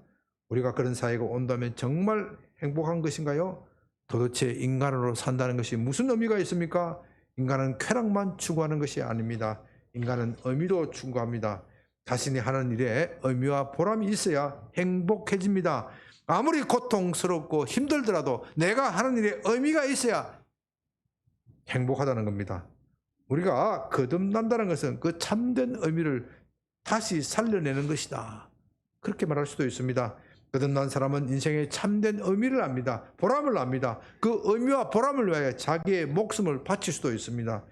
우리가 그런 사회가 온다면 정말 행복한 것인가요? 도대체 인간으로 산다는 것이 무슨 의미가 있습니까? 인간은 쾌락만 추구하는 것이 아닙니다. 인간은 의미도 추구합니다. 자신이 하는 일에 의미와 보람이 있어야 행복해집니다. 아무리 고통스럽고 힘들더라도 내가 하는 일에 의미가 있어야 행복하다는 겁니다. 우리가 거듭난다는 것은 그 참된 의미를 다시 살려내는 것이다. 그렇게 말할 수도 있습니다. 거듭난 사람은 인생의 참된 의미를 압니다. 보람을 압니다. 그 의미와 보람을 위하여 자기의 목숨을 바칠 수도 있습니다.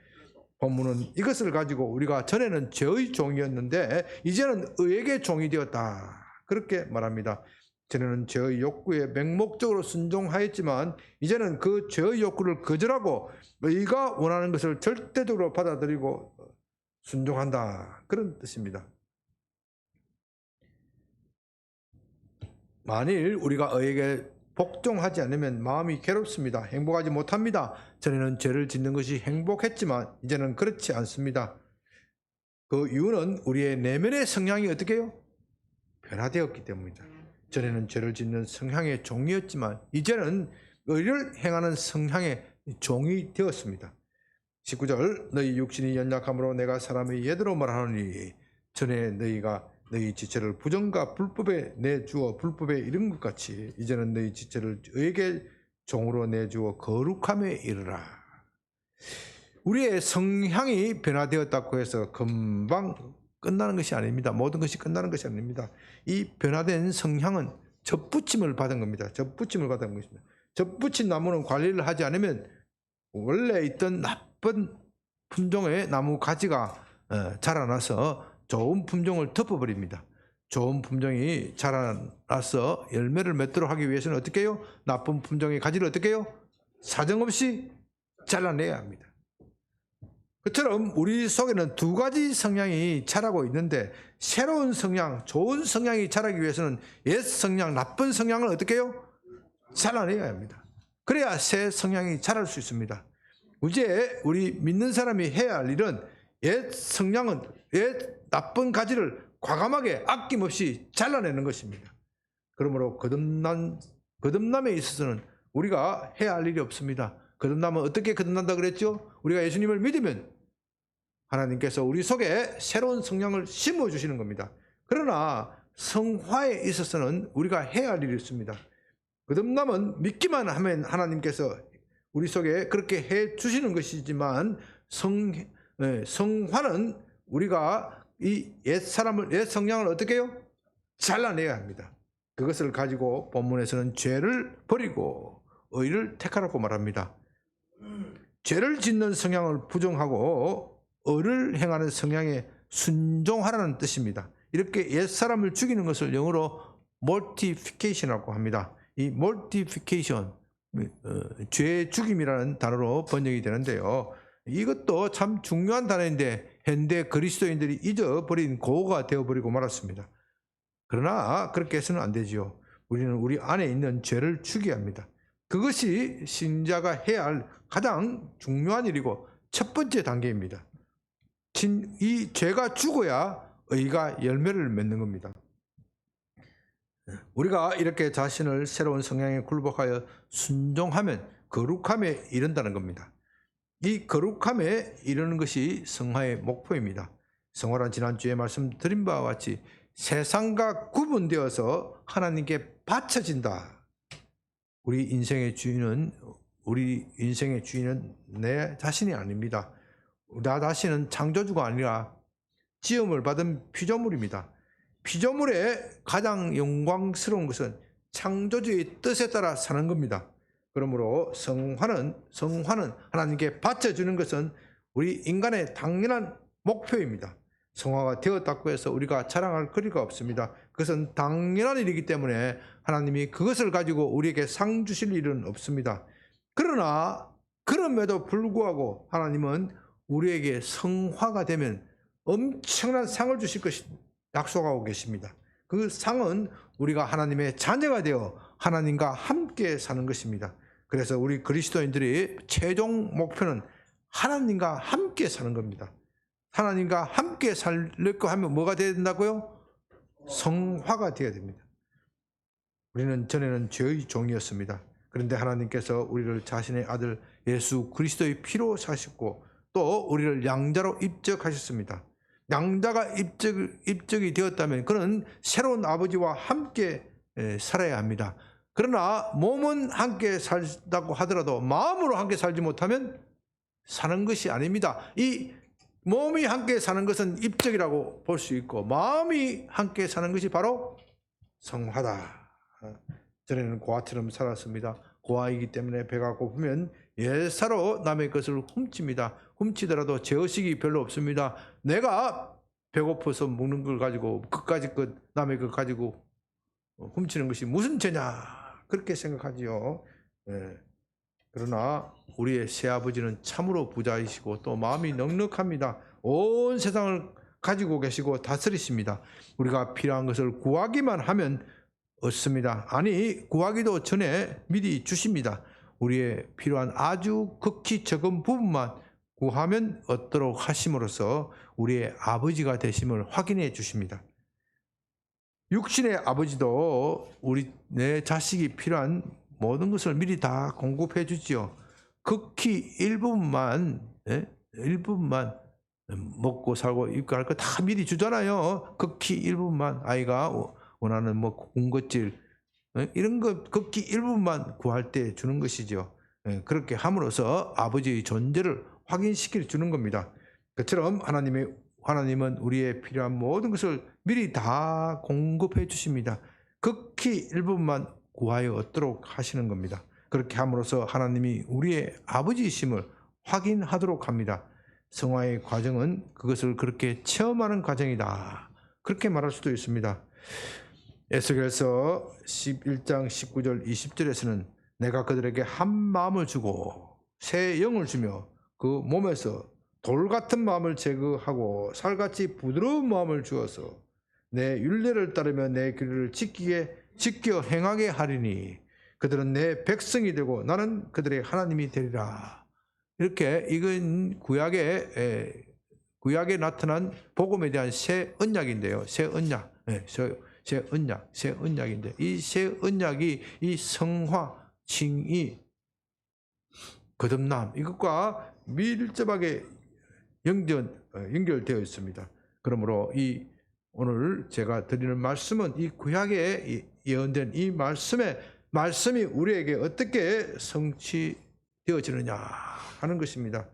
본문은 이것을 가지고 우리가 전에는 죄의 종이었는데 이제는 의에게 종이 되었다. 그렇게 말합니다. 전에는 죄의 욕구에 맹목적으로 순종하였지만 이제는 그 죄의 욕구를 거절하고 의가 원하는 것을 절대적으로 받아들이고 순종한다. 그런 뜻입니다. 만일 우리가 의에게 복종하지 않으면 마음이 괴롭습니다. 행복하지 못합니다. 전에는 죄를 짓는 것이 행복했지만 이제는 그렇지 않습니다. 그 이유는 우리의 내면의 성향이 어떻게 해요? 변화되었기 때문입니다. 전에는 죄를 짓는 성향의 종이었지만 이제는 의를 행하는 성향의 종이 되었습니다. 19절 너희 육신이 연약함으로 내가 사람의 예대로 말하노니 전에 너희가 너희 지체를 부정과 불법에 내주어 불법에 이른 것 같이 이제는 너희 지체를 의에게 종으로 내주어 거룩함에 이르라. 우리의 성향이 변화되었다고 해서 금방 끝나는 것이 아닙니다. 모든 것이 끝나는 것이 아닙니다. 이 변화된 성향은 접붙임을 받은 겁니다. 접붙임을 받은 것입니다. 접붙인 나무는 관리를 하지 않으면 원래 있던 나쁜 품종의 나무 가지가 자라나서 좋은 품종을 덮어버립니다. 좋은 품종이 자라나서 열매를 맺도록 하기 위해서는 어떻게 해요? 나쁜 품종의 가지를 어떻게 해요? 사정없이 잘라내야 합니다. 그처럼 우리 속에는 두 가지 성향이 자라고 있는데, 새로운 성향, 좋은 성향이 자라기 위해서는 옛 성향, 나쁜 성향을 어떻게 해요? 잘라내야 합니다. 그래야 새 성향이 자랄 수 있습니다. 이제 우리 믿는 사람이 해야 할 일은 옛 성향은, 옛 나쁜 가지를 과감하게 아낌없이 잘라내는 것입니다. 그러므로 거듭남에 있어서는 우리가 해야 할 일이 없습니다. 거듭남은 어떻게 거듭난다 그랬죠? 우리가 예수님을 믿으면 하나님께서 우리 속에 새로운 성향을 심어주시는 겁니다. 그러나 성화에 있어서는 우리가 해야 할 일이 있습니다. 거듭남은 믿기만 하면 하나님께서 우리 속에 그렇게 해 주시는 것이지만, 성화는 우리가 이 옛 성향을 어떻게 해요? 잘라내야 합니다. 그것을 가지고 본문에서는 죄를 버리고 의를 택하라고 말합니다. 죄를 짓는 성향을 부정하고 의를 행하는 성향에 순종하라는 뜻입니다. 이렇게 옛 사람을 죽이는 것을 영어로 mortification이라고 합니다. 이 mortification, 죄 죽임이라는 단어로 번역이 되는데요. 이것도 참 중요한 단어인데 현대 그리스도인들이 잊어버린 고어가 되어버리고 말았습니다. 그러나 그렇게 해서는 안 되지요. 우리는 우리 안에 있는 죄를 죽여야 합니다. 그것이 신자가 해야 할 가장 중요한 일이고 첫 번째 단계입니다. 이 죄가 죽어야 의가 열매를 맺는 겁니다. 우리가 이렇게 자신을 새로운 성향에 굴복하여 순종하면 거룩함에 이른다는 겁니다. 이 거룩함에 이르는 것이 성화의 목표입니다. 성화란 지난주에 말씀드린 바와 같이 세상과 구분되어서 하나님께 바쳐진다. 우리 인생의 주인은 내 자신이 아닙니다. 나 자신은 창조주가 아니라 지음을 받은 피조물입니다. 피조물의 가장 영광스러운 것은 창조주의 뜻에 따라 사는 겁니다. 그러므로 성화는 하나님께 바쳐주는 것은 우리 인간의 당연한 목표입니다. 성화가 되었다고 해서 우리가 자랑할 거리가 없습니다. 그것은 당연한 일이기 때문에 하나님이 그것을 가지고 우리에게 상 주실 일은 없습니다. 그러나 그럼에도 불구하고 하나님은 우리에게 성화가 되면 엄청난 상을 주실 것을 약속하고 계십니다. 그 상은 우리가 하나님의 자녀가 되어 하나님과 함께 사는 것입니다. 그래서 우리 그리스도인들의 최종 목표는 하나님과 함께 사는 겁니다. 하나님과 함께 살려고 하면 뭐가 되어야 된다고요? 성화가 되어야 됩니다. 우리는 전에는 죄의 종이었습니다. 그런데 하나님께서 우리를 자신의 아들 예수 그리스도의 피로 사셨고 또 우리를 양자로 입적하셨습니다. 양자가 입적이 되었다면 그는 새로운 아버지와 함께 살아야 합니다. 그러나 몸은 함께 살다고 하더라도 마음으로 함께 살지 못하면 사는 것이 아닙니다. 이 몸이 함께 사는 것은 입적이라고 볼 수 있고 마음이 함께 사는 것이 바로 성화다. 전에는 고아처럼 살았습니다. 고아이기 때문에 배가 고프면 예사로 남의 것을 훔칩니다. 훔치더라도 죄의식이 별로 없습니다. 내가 배고파서 먹는 걸 가지고 그까짓 것 남의 것 가지고 훔치는 것이 무슨 죄냐 그렇게 생각하지요. 그러나 우리의 새아버지는 참으로 부자이시고 또 마음이 넉넉합니다. 온 세상을 가지고 계시고 다스리십니다. 우리가 필요한 것을 구하기만 하면 얻습니다. 아니 구하기도 전에 미리 주십니다. 우리의 필요한 아주 극히 적은 부분만 구하면 얻도록 하심으로써 우리의 아버지가 되심을 확인해 주십니다. 육신의 아버지도 내 자식이 필요한 모든 것을 미리 다 공급해 주지요. 극히 일부분만 먹고 살고 입고 할 거 다 미리 주잖아요. 극히 일부분만 아이가 원하는 뭐 군것질 이런 거 극히 일부분만 구할 때 주는 것이죠. 그렇게 함으로써 아버지의 존재를 확인시켜 주는 겁니다. 그처럼 하나님은 우리의 필요한 모든 것을 미리 다 공급해 주십니다. 극히 일부분만 구하여 얻도록 하시는 겁니다. 그렇게 함으로써 하나님이 우리의 아버지이심을 확인하도록 합니다. 성화의 과정은 그것을 그렇게 체험하는 과정이다. 그렇게 말할 수도 있습니다. 에스겔서 11장 19절 20절에서는 내가 그들에게 한 마음을 주고 새 영을 주며 그 몸에서 돌 같은 마음을 제거하고 살같이 부드러운 마음을 주어서 내 율례를 따르며 내 길을 지켜 행하게 하리니 그들은 내 백성이 되고 나는 그들의 하나님이 되리라. 이렇게 이건 구약에 나타난 복음에 대한 새 언약인데요. 새 언약, 새 언약인데 이 새 언약이 이 성화, 칭의, 거듭남 이것과 밀접하게 연결되어 있습니다. 그러므로 오늘 제가 드리는 말씀은 이 구약에 예언된 이 말씀이 우리에게 어떻게 성취되어지느냐 하는 것입니다.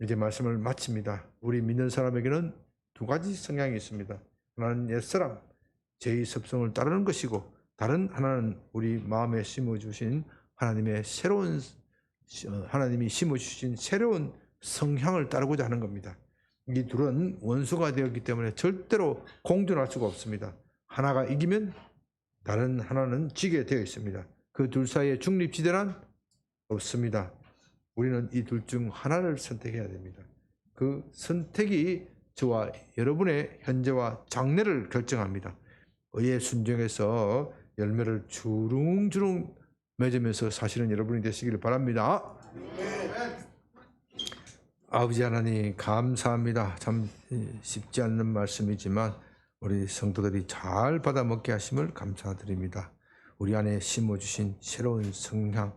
이제 말씀을 마칩니다. 우리 믿는 사람에게는 두 가지 성향이 있습니다. 하나는 옛사람, 죄의 습성을 따르는 것이고 다른 하나는 우리 마음에 심어주신 하나님이 심어주신 새로운 성향을 따르고자 하는 겁니다. 이 둘은 원수가 되었기 때문에 절대로 공존할 수가 없습니다. 하나가 이기면 다른 하나는 지게 되어 있습니다. 그 둘 사이에 중립지대란 없습니다. 우리는 이 둘 중 하나를 선택해야 됩니다. 그 선택이 저와 여러분의 현재와 장래를 결정합니다. 의에 순종해서 열매를 주릉주릉 맺으면서 사시는 여러분이 되시기를 바랍니다. 아버지 하나님 감사합니다. 참 쉽지 않는 말씀이지만 우리 성도들이 잘 받아먹게 하심을 감사드립니다. 우리 안에 심어주신 새로운 성향,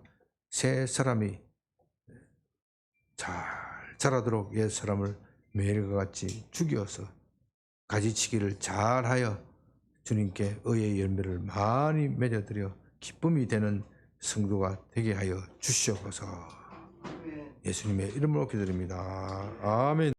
새 사람이 잘 자라도록 옛 사람을 매일과 같이 죽여서 가지치기를 잘하여 주님께 의의 열매를 많이 맺어드려 기쁨이 되는 성도가 되게 하여 주시옵소서. 예수님의 이름으로 기도드립니다. 아멘.